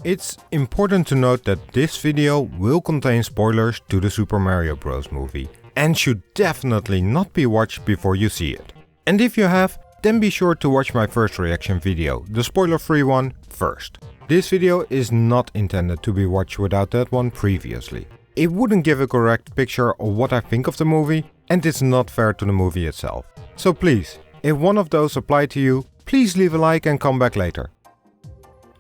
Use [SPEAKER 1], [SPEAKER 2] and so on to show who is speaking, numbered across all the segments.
[SPEAKER 1] It's important to note that this video will contain spoilers to the Super Mario Bros. Movie and should definitely not be watched before you see it. And if you have, then be sure to watch my first reaction video, the spoiler-free one, first. This video is not intended to be watched without that one previously. It wouldn't give a correct picture of what I think of the movie, and it's not fair to the movie itself. So please, if one of those apply to you, please leave a like and come back later.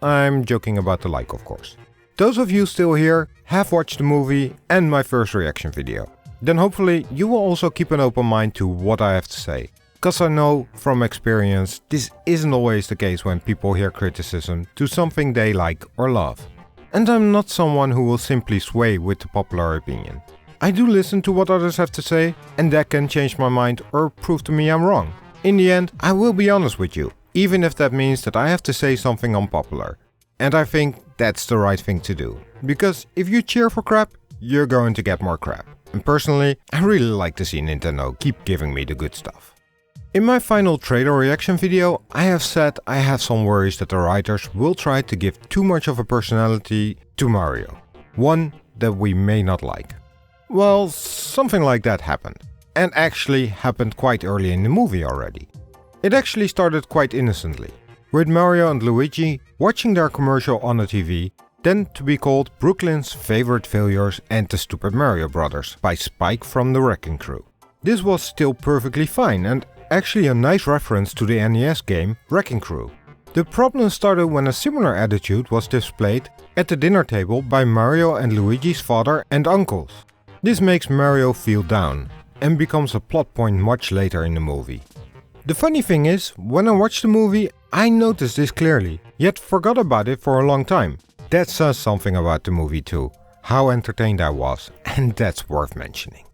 [SPEAKER 1] I'm joking about the like, of course. Those of you still here have watched the movie and my first reaction video. Then hopefully you will also keep an open mind to what I have to say. Cause I know from experience this isn't always the case when people hear criticism to something they like or love. And I'm not someone who will simply sway with the popular opinion. I do listen to what others have to say, and that can change my mind or prove to me I'm wrong. In the end, I will be honest with you, even if that means that I have to say something unpopular. And I think that's the right thing to do. Because if you cheer for crap, you're going to get more crap. And personally, I really like to see Nintendo keep giving me the good stuff. In my final trailer reaction video, I have said I have some worries that the writers will try to give too much of a personality to Mario. One that we may not like. Well, something like that happened. And actually happened quite early in the movie already. It actually started quite innocently, with Mario and Luigi watching their commercial on the TV, then to be called Brooklyn's favorite failures and the Super Mario Brothers by Spike from the Wrecking Crew. This was still perfectly fine and actually a nice reference to the NES game Wrecking Crew. The problem started when a similar attitude was displayed at the dinner table by Mario and Luigi's father and uncles. This makes Mario feel down and becomes a plot point much later in the movie. The funny thing is, when I watched the movie, I noticed this clearly, yet forgot about it for a long time. That says something about the movie too, how entertained I was, and that's worth mentioning.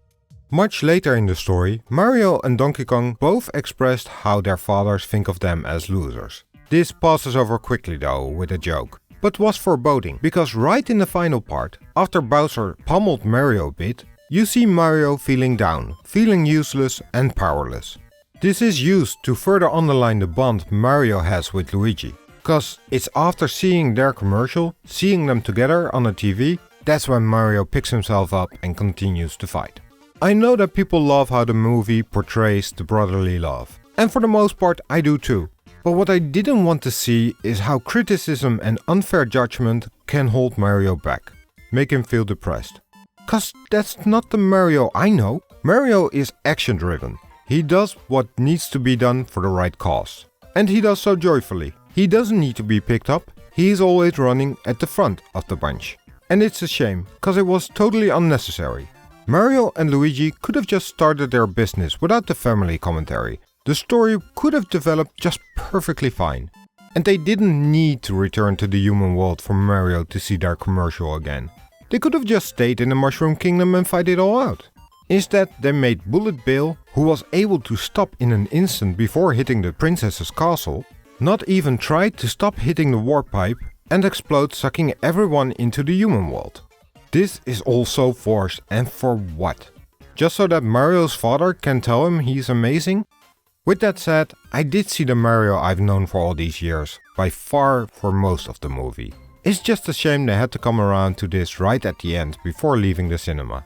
[SPEAKER 1] Much later in the story, Mario and Donkey Kong both expressed how their fathers think of them as losers. This passes over quickly though with a joke, but was foreboding, because right in the final part, after Bowser pummeled Mario a bit, you see Mario feeling down, feeling useless and powerless. This is used to further underline the bond Mario has with Luigi, cause it's after seeing their commercial, seeing them together on the TV, that's when Mario picks himself up and continues to fight. I know that people love how the movie portrays the brotherly love, and for the most part I do too. But what I didn't want to see is how criticism and unfair judgment can hold Mario back, make him feel depressed. Cause that's not the Mario I know. Mario is action driven. He does what needs to be done for the right cause. And he does so joyfully. He doesn't need to be picked up, he is always running at the front of the bunch. And it's a shame, cause it was totally unnecessary. Mario and Luigi could have just started their business without the family commentary. The story could have developed just perfectly fine. And they didn't need to return to the human world for Mario to see their commercial again. They could have just stayed in the Mushroom Kingdom and fight it all out. Instead, they made Bullet Bill, who was able to stop in an instant before hitting the princess's castle, not even tried to stop hitting the warp pipe and explode, sucking everyone into the human world. This is all so forced, and for what? Just so that Mario's father can tell him he's amazing? With that said, I did see the Mario I've known for all these years, by far for most of the movie. It's just a shame they had to come around to this right at the end before leaving the cinema.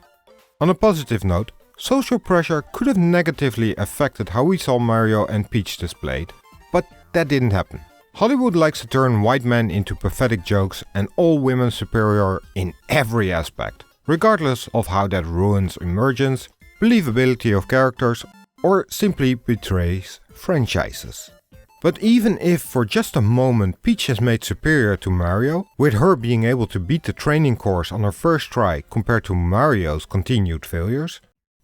[SPEAKER 1] On a positive note, social pressure could have negatively affected how we saw Mario and Peach displayed, but that didn't happen. Hollywood likes to turn white men into pathetic jokes and all women superior in every aspect, regardless of how that ruins emergence, believability of characters, or simply betrays franchises. But even if for just a moment Peach is made superior to Mario, with her being able to beat the training course on her first try compared to Mario's continued failures,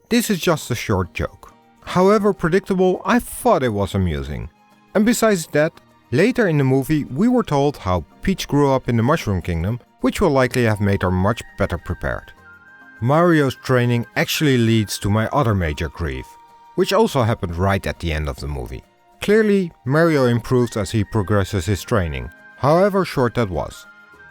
[SPEAKER 1] this is just a short joke. However predictable, I thought it was amusing. And besides that, later in the movie we were told how Peach grew up in the Mushroom Kingdom, which will likely have made her much better prepared. Mario's training actually leads to my other major grief, which also happened right at the end of the movie. Clearly, Mario improves as he progresses his training, however short that was.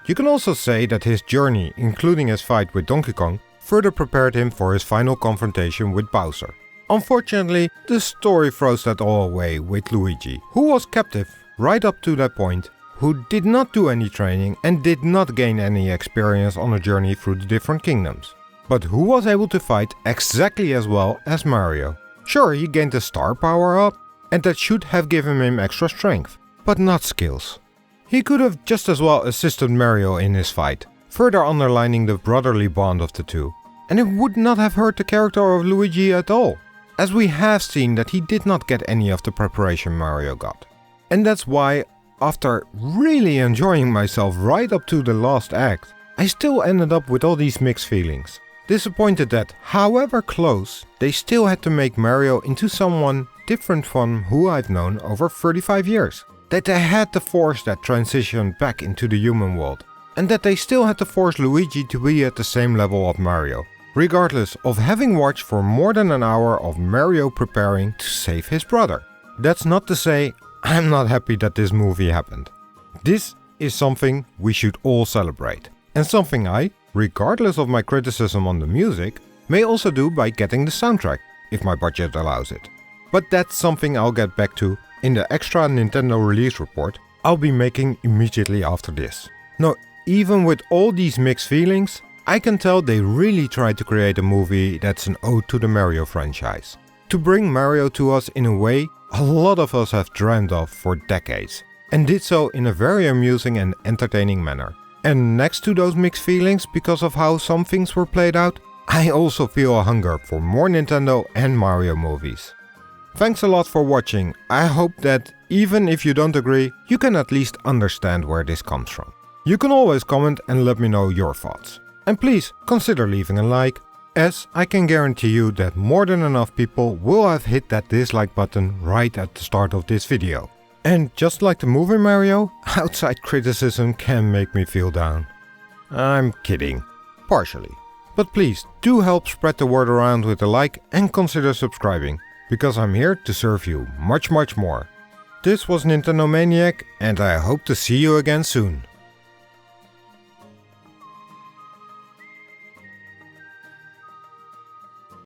[SPEAKER 1] You can also say that his journey, including his fight with Donkey Kong, further prepared him for his final confrontation with Bowser. Unfortunately, the story throws that all away with Luigi, who was captive right up to that point, who did not do any training and did not gain any experience on a journey through the different kingdoms, but who was able to fight exactly as well as Mario. Sure, he gained a star power up, and that should have given him extra strength, but not skills. He could have just as well assisted Mario in his fight, further underlining the brotherly bond of the two, and it would not have hurt the character of Luigi at all, as we have seen that he did not get any of the preparation Mario got. And that's why, after really enjoying myself right up to the last act, I still ended up with all these mixed feelings. Disappointed that, however close, they still had to make Mario into someone different from who I've known over 35 years. That they had to force that transition back into the human world. And that they still had to force Luigi to be at the same level of Mario, regardless of having watched for more than an hour of Mario preparing to save his brother. That's not to say I'm not happy that this movie happened. This is something we should all celebrate, and something I, regardless of my criticism on the music, may also do by getting the soundtrack, if my budget allows it. But that's something I'll get back to in the extra Nintendo release report I'll be making immediately after this. Now, even with all these mixed feelings, I can tell they really tried to create a movie that's an ode to the Mario franchise. To bring Mario to us in a way a lot of us have dreamed of for decades, and did so in a very amusing and entertaining manner. And next to those mixed feelings because of how some things were played out, I also feel a hunger for more Nintendo and Mario movies. Thanks a lot for watching. I hope that even if you don't agree, you can at least understand where this comes from. You can always comment and let me know your thoughts. And please consider leaving a like, as I can guarantee you that more than enough people will have hit that dislike button right at the start of this video. And just like the movie Mario, outside criticism can make me feel down. I'm kidding. Partially. But please do help spread the word around with a like and consider subscribing, because I'm here to serve you much more. This was Nintendo Maniac, and I hope to see you again soon.